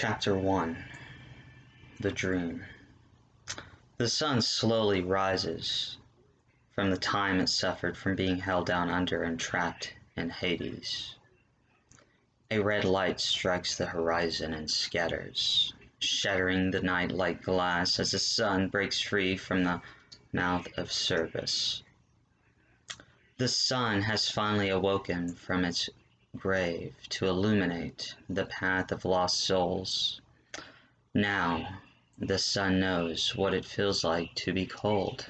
Chapter 1 The Dream. The sun slowly rises from the time it suffered from being held down under and trapped in Hades. A red light strikes the horizon and scatters, shattering the night like glass as the sun breaks free from the mouth of Cerberus. The sun has finally awoken from its grave to illuminate the path of lost souls. Now, the sun knows what it feels like to be cold.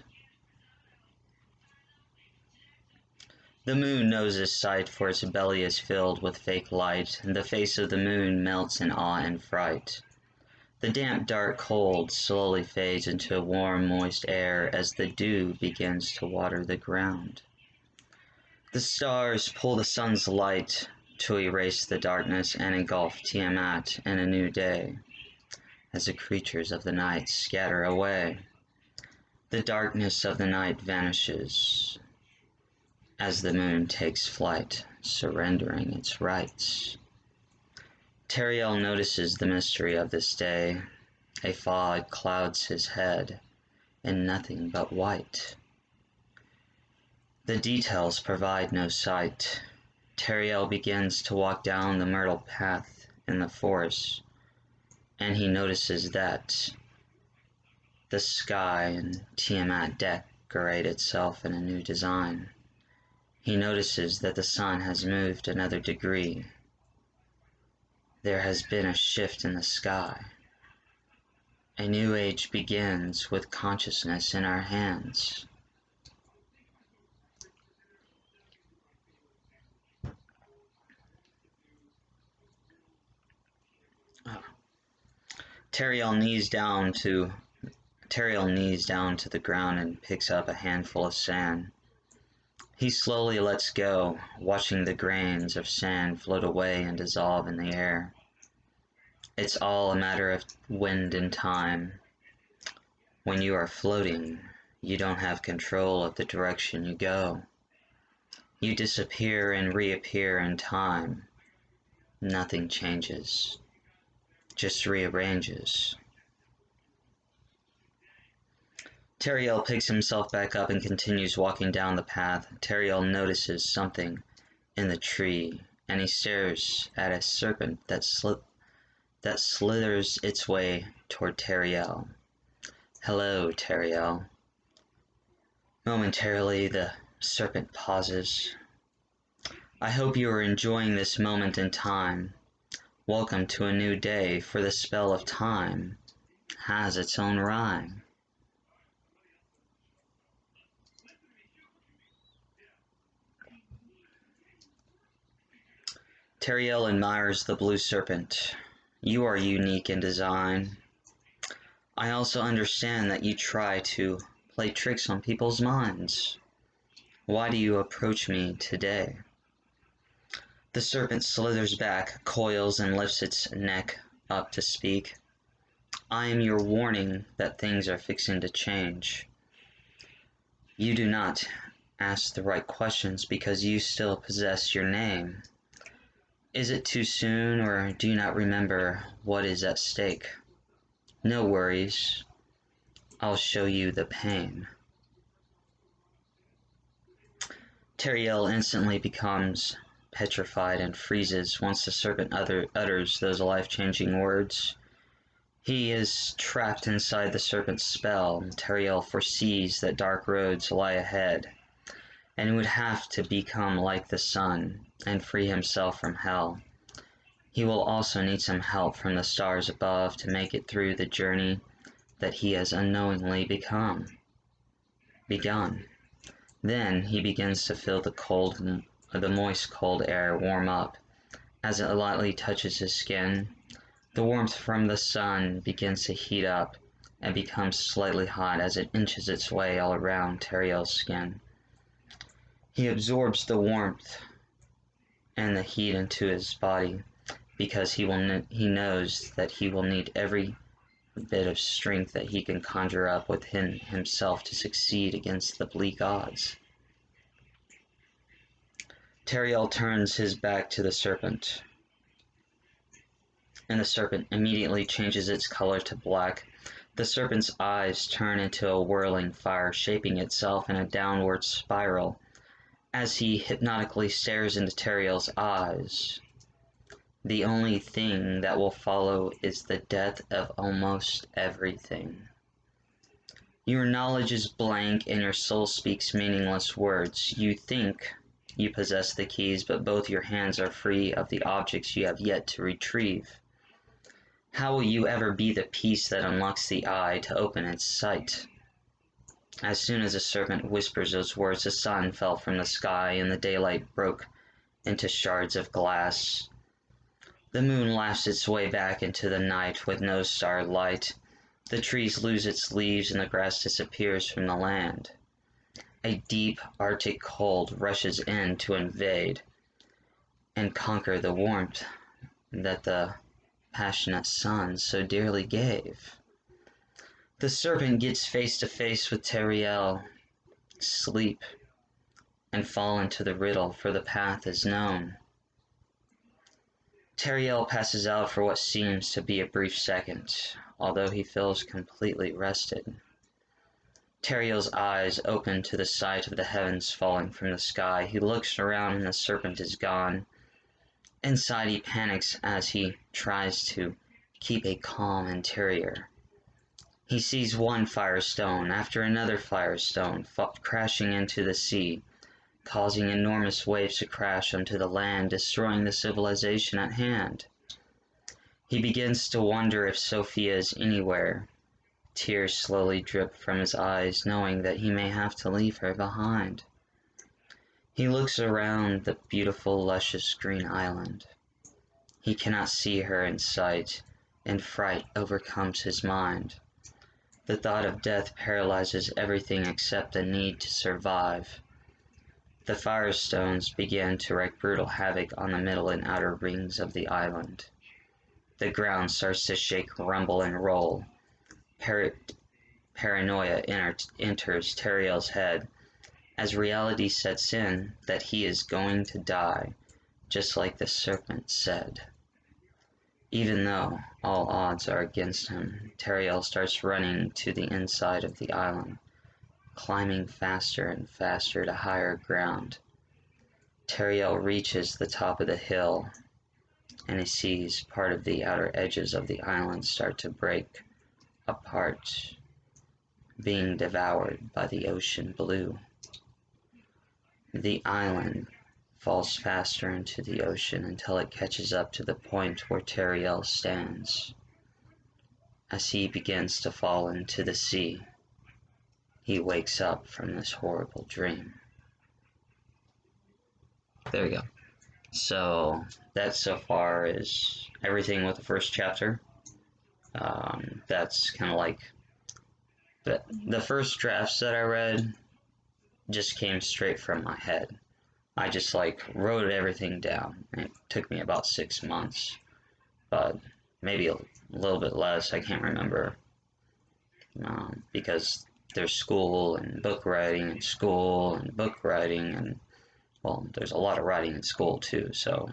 The moon knows this sight, for its belly is filled with fake light, and the face of the moon melts in awe and fright. The damp, dark cold slowly fades into a warm, moist air as the dew begins to water the ground. The stars pull the sun's light to erase the darkness and engulf Tiamat in a new day. As the creatures of the night scatter away, the darkness of the night vanishes as the moon takes flight, surrendering its rights. Teriel notices the mystery of this day. A fog clouds his head, and nothing but white. The details provide no sight. Teriel begins to walk down the myrtle path in the forest, and he notices that the sky and Tiamat decorate itself in a new design. He notices that the sun has moved another degree. There has been a shift in the sky. A new age begins with consciousness in our hands. Teriel knees down to the ground and picks up a handful of sand. He slowly lets go, watching the grains of sand float away and dissolve in the air. It's all a matter of wind and time. When you are floating, you don't have control of the direction you go. You disappear and reappear in time. Nothing changes, just rearranges. Teriel picks himself back up and continues walking down the path. Teriel notices something in the tree, and he stares at a serpent that slithers its way toward Teriel. Hello, Teriel. Momentarily, the serpent pauses. I hope you are enjoying this moment in time. Welcome to a new day, for the spell of time has its own rhyme. Teriel admires the blue serpent. You are unique in design. I also understand that you try to play tricks on people's minds. Why do you approach me today? The serpent slithers back, coils, and lifts its neck up to speak. I am your warning that things are fixing to change. You do not ask the right questions because you still possess your name. Is it too soon, or do you not remember what is at stake? No worries. I'll show you the pain. Teriel instantly becomes petrified and freezes once the serpent utters those life-changing words. He is trapped inside the serpent's spell, and Teriel foresees that dark roads lie ahead, and he would have to become like the sun and free himself from hell. He will also need some help from the stars above to make it through the journey that he has unknowingly begun. Then he begins to feel the moist cold air warm up as it lightly touches his skin. The warmth from the sun begins to heat up and becomes slightly hot as it inches its way all around Teriel's skin. He absorbs the warmth and the heat into his body because he knows that he will need every bit of strength that he can conjure up within himself to succeed against the bleak odds. Teriel turns his back to the serpent and the serpent immediately changes its color to black. The serpent's eyes turn into a whirling fire, shaping itself in a downward spiral. As he hypnotically stares into Teriel's eyes, the only thing that will follow is the death of almost everything. Your knowledge is blank and your soul speaks meaningless words. You think you possess the keys, but both your hands are free of the objects you have yet to retrieve. How will you ever be the piece that unlocks the eye to open its sight? As soon as the serpent whispers those words, the sun fell from the sky and the daylight broke into shards of glass. The moon laughs its way back into the night with no starlight. The trees lose its leaves and the grass disappears from the land. A deep Arctic cold rushes in to invade and conquer the warmth that the passionate sun so dearly gave. The serpent gets face to face with Teriel. Sleep and fall into the riddle, for the path is known. Teriel passes out for what seems to be a brief second, although he feels completely rested. Teriel's eyes open to the sight of the heavens falling from the sky. He looks around and the serpent is gone. Inside he panics as he tries to keep a calm interior. He sees one firestone after another firestone crashing into the sea, causing enormous waves to crash onto the land, destroying the civilization at hand. He begins to wonder if Sophia is anywhere. Tears slowly drip from his eyes, knowing that he may have to leave her behind. He looks around the beautiful, luscious green island. He cannot see her in sight, and fright overcomes his mind. The thought of death paralyzes everything except the need to survive. The firestones begin to wreak brutal havoc on the middle and outer rings of the island. The ground starts to shake, rumble, and roll. Paranoia enters Teriel's head as reality sets in that he is going to die, just like the serpent said. Even though all odds are against him, Teriel starts running to the inside of the island, climbing faster and faster to higher ground. Teriel reaches the top of the hill, and he sees part of the outer edges of the island start to break apart, being devoured by the ocean blue. The island falls faster into the ocean until it catches up to the point where Teriel stands. As he begins to fall into the sea, he wakes up from this horrible dream. There we go. So that so far is everything with the first chapter. That's kind of like the first drafts that I read just came straight from my head. I just wrote everything down. It took me about 6 months, but maybe a little bit less. I can't remember, because there's school and book writing and school and book writing, and well, there's a lot of writing in school too. So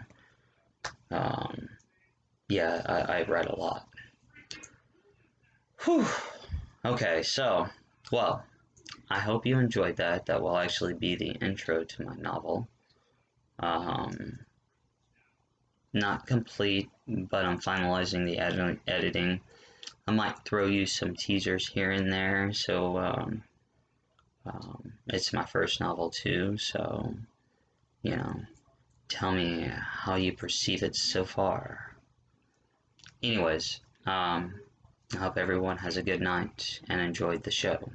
yeah, I read a lot. Whew. Okay, so well, I hope you enjoyed that. That will actually be the intro to my novel. Not complete, but I'm finalizing the editing. I might throw you some teasers here and there, so it's my first novel too, so, you know, tell me how you perceive it so far. Anyways, I hope everyone has a good night and enjoyed the show.